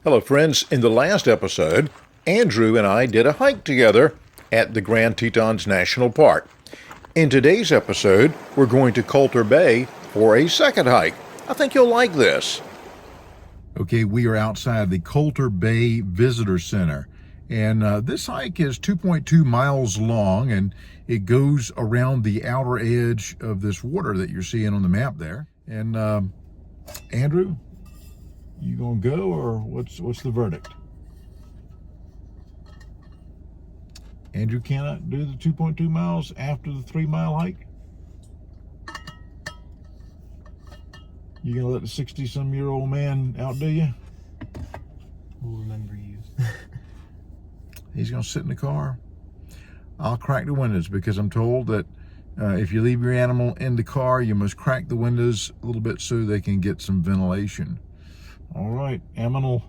Hello, friends. In the last episode, Andrew and I did a hike together at the Grand Tetons National Park. In today's episode, we're going to Colter Bay for a second hike. I think you'll like this. Okay, we are outside the Colter Bay Visitor Center. And this hike is 2.2 miles long, and it goes around the outer edge of this water that you're seeing on the map there. And Andrew, you gonna go, or what's the verdict? Andrew cannot do the 2.2 miles after the 3-mile hike? You gonna let the 60-some-year-old man outdo you? We'll remember you. He's gonna sit in the car. I'll crack the windows because I'm told that if you leave your animal in the car, you must crack the windows a little bit so they can get some ventilation. All right, Aminal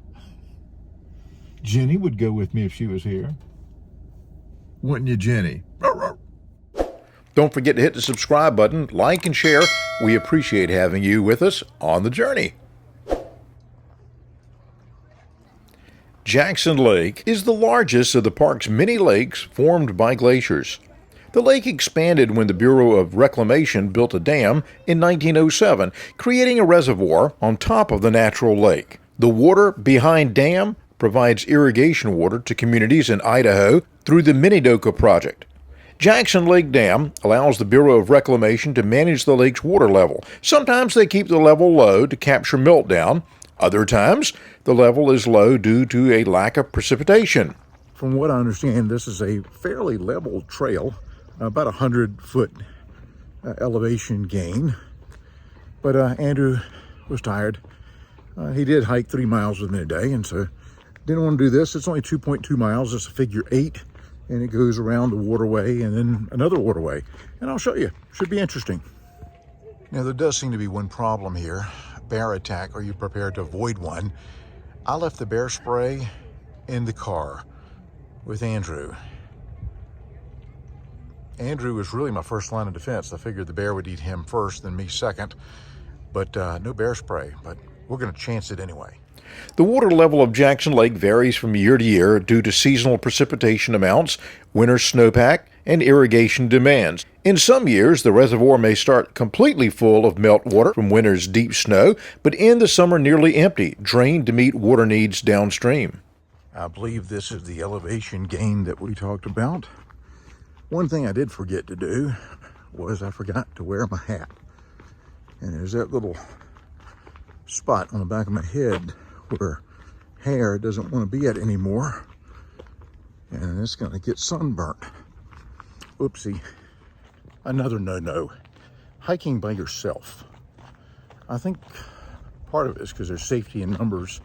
Jenny would go with me if she was here. Wouldn't you, Jenny? Don't forget to hit the subscribe button, like and share. We appreciate having you with us on the journey. Jackson Lake is the largest of the park's many lakes formed by glaciers. The lake expanded when the Bureau of Reclamation built a dam in 1907, creating a reservoir on top of the natural lake. The water behind dam provides irrigation water to communities in Idaho through the Manitoba project. Jackson Lake Dam allows the Bureau of Reclamation to manage the lake's water level. Sometimes they keep the level low to capture meltdown. Other times, the level is low due to a lack of precipitation. From what I understand, this is a fairly level trail, about 100-foot elevation gain. But Andrew was tired. He did hike 3 miles with me today, and so didn't want to do this. It's only 2.2 miles. It's a figure 8, and it goes around the waterway and then another waterway. And I'll show you. Should be interesting. Now, there does seem to be one problem here. Bear attack. Are you prepared to avoid one? I left the bear spray in the car with Andrew. Andrew was really my first line of defense. I figured the bear would eat him first, then me second. But no bear spray, but we're going to chance it anyway. The water level of Jackson Lake varies from year to year due to seasonal precipitation amounts, winter snowpack, and irrigation demands. In some years, the reservoir may start completely full of meltwater from winter's deep snow, but end the summer nearly empty, drained to meet water needs downstream. I believe this is the elevation gain that we talked about. One thing I did forget to do was I forgot to wear my hat. And there's that little spot on the back of my head where hair doesn't want to be at anymore. And it's going to get sunburnt. Oopsie. Another no-no. Hiking by yourself. I think part of it is because there's safety in numbers.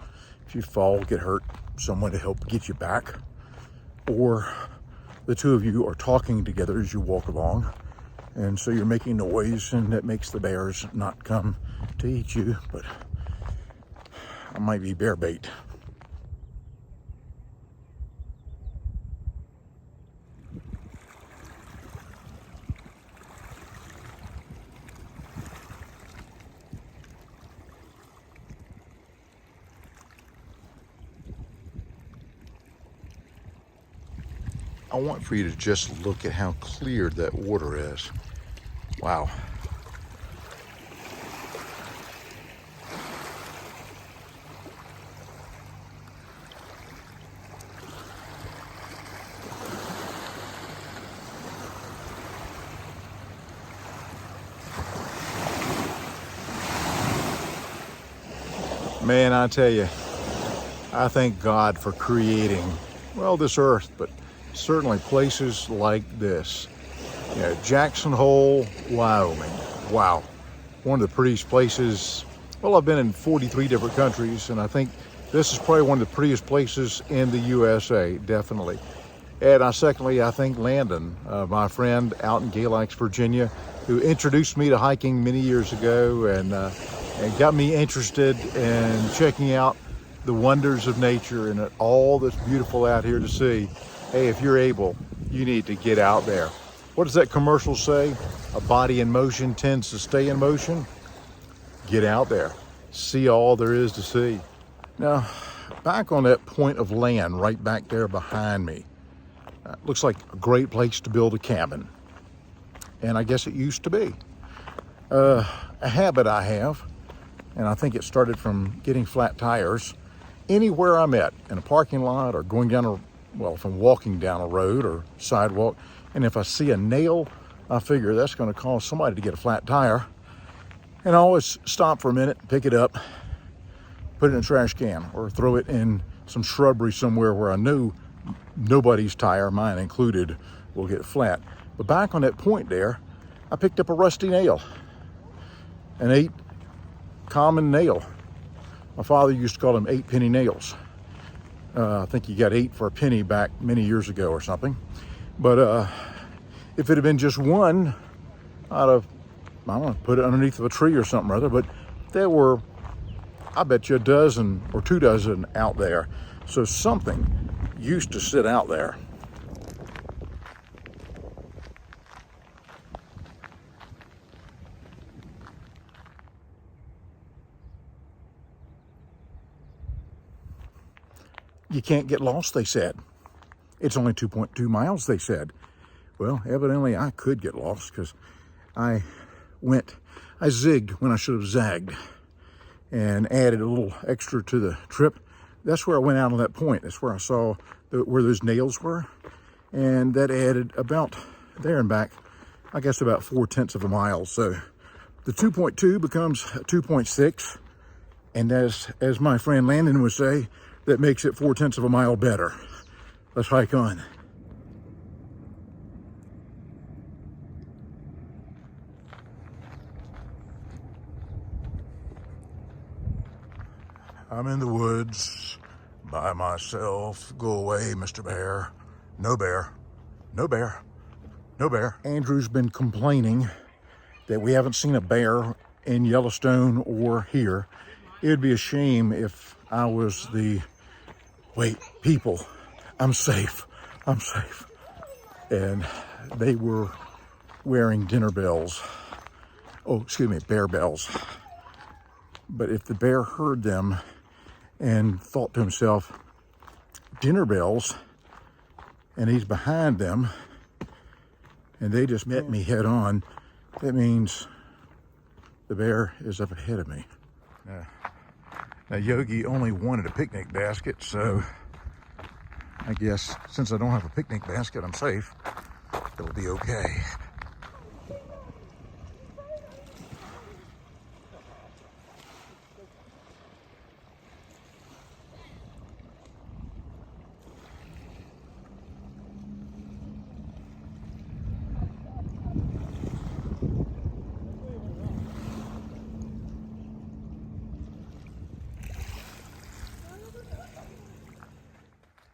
If you fall, get hurt, someone to help get you back. Or the two of you are talking together as you walk along. And so you're making noise, and that makes the bears not come to eat you. But I might be bear bait. I want for you to just look at how clear that water is. Wow. Man, I tell you, I thank God for creating, well, this earth, but certainly places like this. You know, Jackson Hole, Wyoming. Wow. One of the prettiest places. Well, I've been in 43 different countries, and I think this is probably one of the prettiest places in the USA, definitely. And I thank Landon, my friend out in Galax, Virginia, who introduced me to hiking many years ago and got me interested in checking out the wonders of nature and all that's beautiful out here to see. Hey, if you're able, you need to get out there. What does that commercial say? A body in motion tends to stay in motion. Get out there. See all there is to see. Now, back on that point of land right back there behind me, looks like a great place to build a cabin. And I guess it used to be. A habit I have, and I think it started from getting flat tires. Anywhere I'm at, in a parking lot or going down from walking down a road or sidewalk, and if I see a nail, I figure that's going to cause somebody to get a flat tire. And I always stop for a minute, pick it up, put it in a trash can, or throw it in some shrubbery somewhere where I know nobody's tire, mine included, will get flat. But back on that point there, I picked up a rusty nail, an 8 common nail. My father used to call them 8 penny nails. I think you got 8 for a penny back many years ago or something. But if it had been just one, I'd have, I don't know, put it underneath of a tree or something or other. But there were, I bet you, a dozen or 2 dozen out there. So something used to sit out there. You can't get lost, they said. It's only 2.2 miles, they said. Well, evidently I could get lost because I zigged when I should have zagged and added a little extra to the trip. That's where I went out on that point. That's where I saw where those nails were. And that added about there and back, I guess about 4/10 of a mile. So the 2.2 becomes 2.6. And as my friend Landon would say, that makes it 4/10 of a mile better. Let's hike on. I'm in the woods by myself. Go away, Mr. Bear. No bear. No bear. No bear. Andrew's been complaining that we haven't seen a bear in Yellowstone or here. It would be a shame if I was the, wait, people, I'm safe. I'm safe. And they were wearing dinner bells. Oh, excuse me, bear bells. But if the bear heard them and thought to himself, dinner bells, and he's behind them, and they just met me head on, that means the bear is up ahead of me. Now Yogi only wanted a picnic basket, so I guess since I don't have a picnic basket, I'm safe. It'll be okay.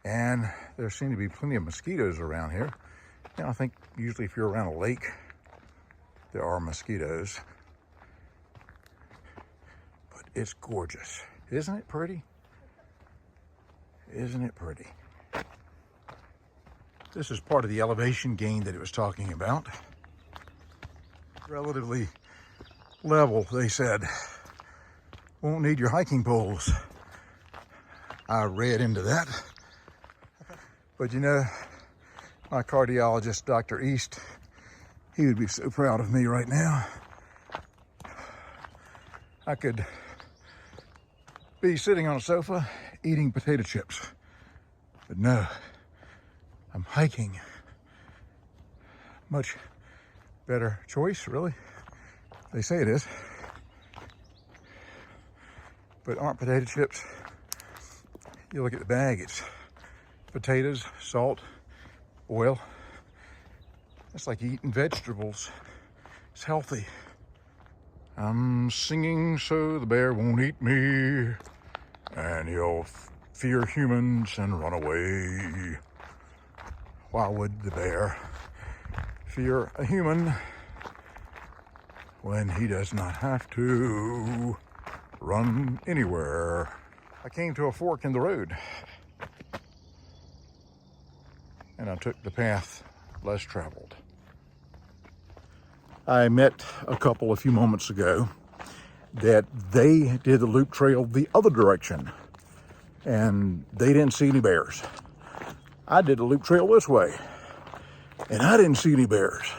And there seem to be plenty of mosquitoes around here. You know, I think usually if you're around a lake, there are mosquitoes. But it's gorgeous. Isn't it pretty? Isn't it pretty? This is part of the elevation gain that it was talking about. Relatively level, they said. Won't need your hiking poles. I read into that. But you know, my cardiologist, Dr. East, he would be so proud of me right now. I could be sitting on a sofa eating potato chips. But no, I'm hiking. Much better choice, really. They say it is. But aren't potato chips? You look at the bag, it's potatoes, salt, oil. It's like eating vegetables. It's healthy. I'm singing so the bear won't eat me, and he'll fear humans and run away. Why would the bear fear a human when he does not have to run anywhere? I came to a fork in the road, and I took the path less traveled. I met a couple a few moments ago that they did the loop trail the other direction. and they didn't see any bears. I did a loop trail this way, and I didn't see any bears.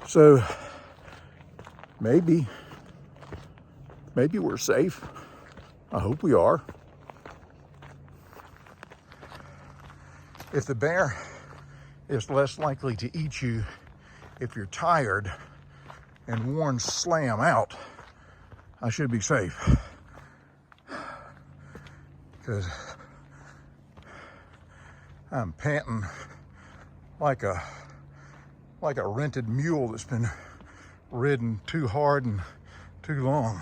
So maybe we're safe. I hope we are. If the bear is less likely to eat you if you're tired and worn slam out, I should be safe. Because I'm panting like a rented mule that's been ridden too hard and too long.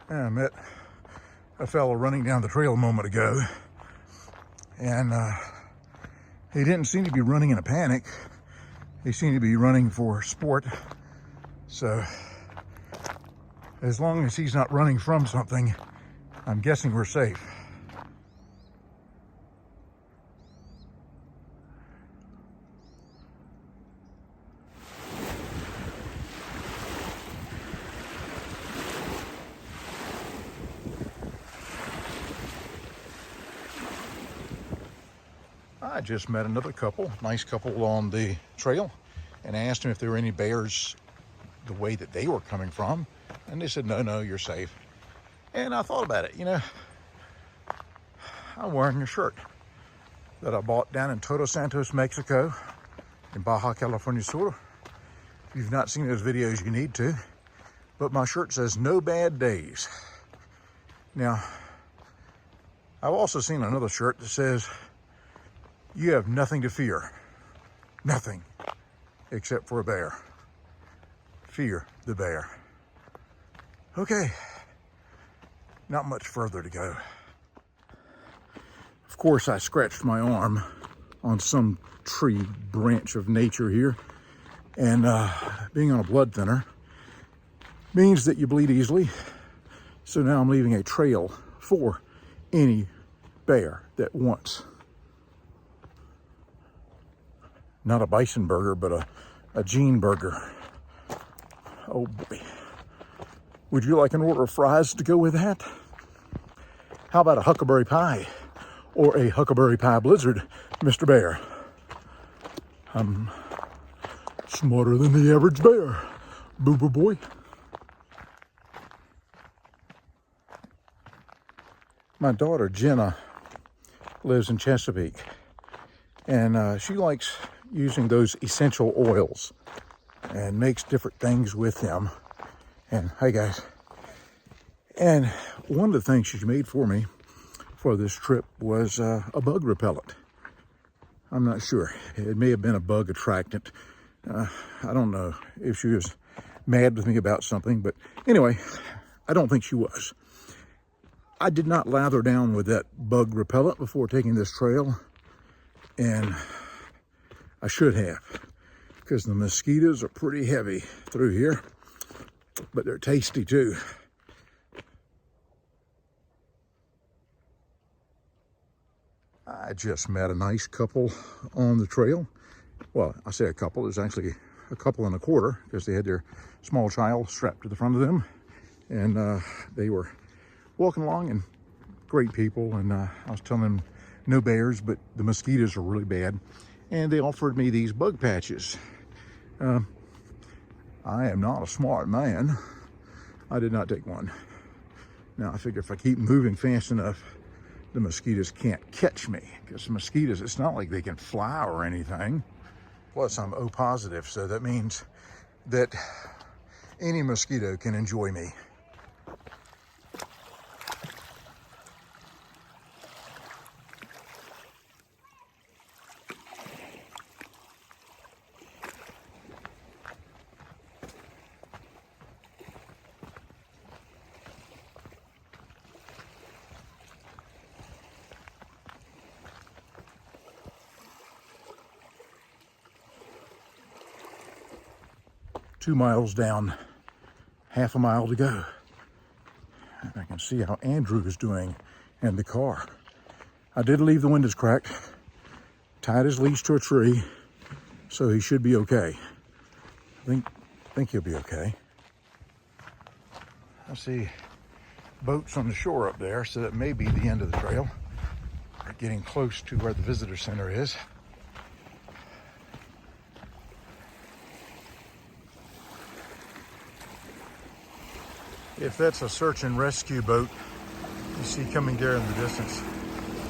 I met a fellow running down the trail a moment ago, and he didn't seem to be running in a panic. He seemed to be running for sport. So as long as he's not running from something, I'm guessing we're safe. I just met another couple, nice couple on the trail, and I asked them if there were any bears the way that they were coming from, and they said, no, you're safe. And I thought about it, you know, I'm wearing a shirt that I bought down in Todos Santos, Mexico, in Baja California Sur. If you've not seen those videos, you need to. But my shirt says, no bad days. Now, I've also seen another shirt that says, you have nothing to fear. Nothing, except for a bear. Fear the bear. Okay, not much further to go. Of course, I scratched my arm on some tree branch of nature here, and being on a blood thinner means that you bleed easily. So now I'm leaving a trail for any bear that wants not a bison burger, but a Gene burger. Oh boy. Would you like an order of fries to go with that? How about a huckleberry pie or a huckleberry pie blizzard, Mr. Bear? I'm smarter than the average bear, boo-boo boy. My daughter, Jenna, lives in Chesapeake, and she likes using those essential oils and makes different things with them. And hey guys, and one of the things she made for me for this trip was a bug repellent. I'm not sure, it may have been a bug attractant. I don't know if she was mad with me about something, but anyway, I don't think she was. I did not lather down with that bug repellent before taking this trail, and I should have, because the mosquitoes are pretty heavy through here, but they're tasty too. I just met a nice couple on the trail. Well, I say a couple, there's actually a couple and a quarter, because they had their small child strapped to the front of them, and they were walking along, and great people. And I was telling them no bears, but the mosquitoes are really bad. And they offered me these bug patches. I am not a smart man. I did not take one. Now I figure if I keep moving fast enough, the mosquitoes can't catch me, because mosquitoes, it's not like they can fly or anything. Plus I'm O positive, so that means that any mosquito can enjoy me. 2 miles down, half a mile to go. And I can see how Andrew is doing in the car. I did leave the windows cracked, tied his leash to a tree, so he should be okay. I think think he'll be okay. I see boats on the shore up there, so that may be the end of the trail. We're getting close to where the visitor center is. If that's a search and rescue boat you see coming there in the distance,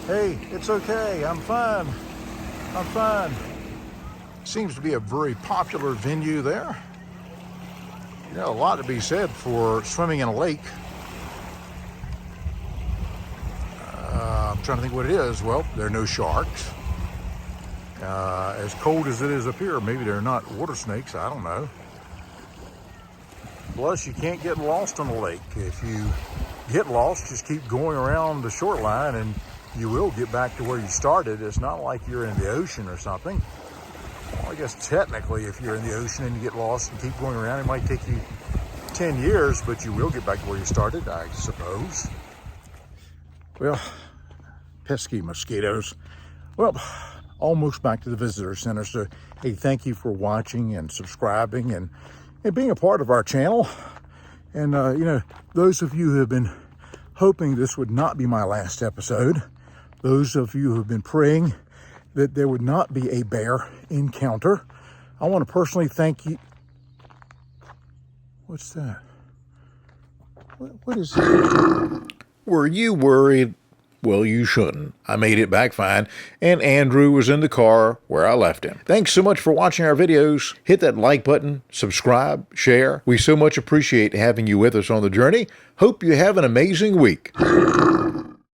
hey, it's okay, I'm fine, I'm fine. Seems to be a very popular venue there. You know, a lot to be said for swimming in a lake. I'm trying to think what it is. Well, there are no sharks. As cold as it is up here, maybe they're not water snakes, I don't know. Plus, you can't get lost on the lake. If you get lost, just keep going around the shoreline and you will get back to where you started. It's not like you're in the ocean or something. Well, I guess technically if you're in the ocean and you get lost and keep going around, it might take you 10 years, but you will get back to where you started, I suppose. Well, pesky mosquitoes. Well, almost back to the visitor center. So, hey, thank you for watching and subscribing and being a part of our channel. And, you know, those of you who have been hoping this would not be my last episode, those of you who have been praying that there would not be a bear encounter, I want to personally thank you. What's that? What is that? Were you worried? Well, you shouldn't. I made it back fine, and Andrew was in the car where I left him. Thanks so much for watching our videos. Hit that like button, subscribe, share. We so much appreciate having you with us on the journey. Hope you have an amazing week.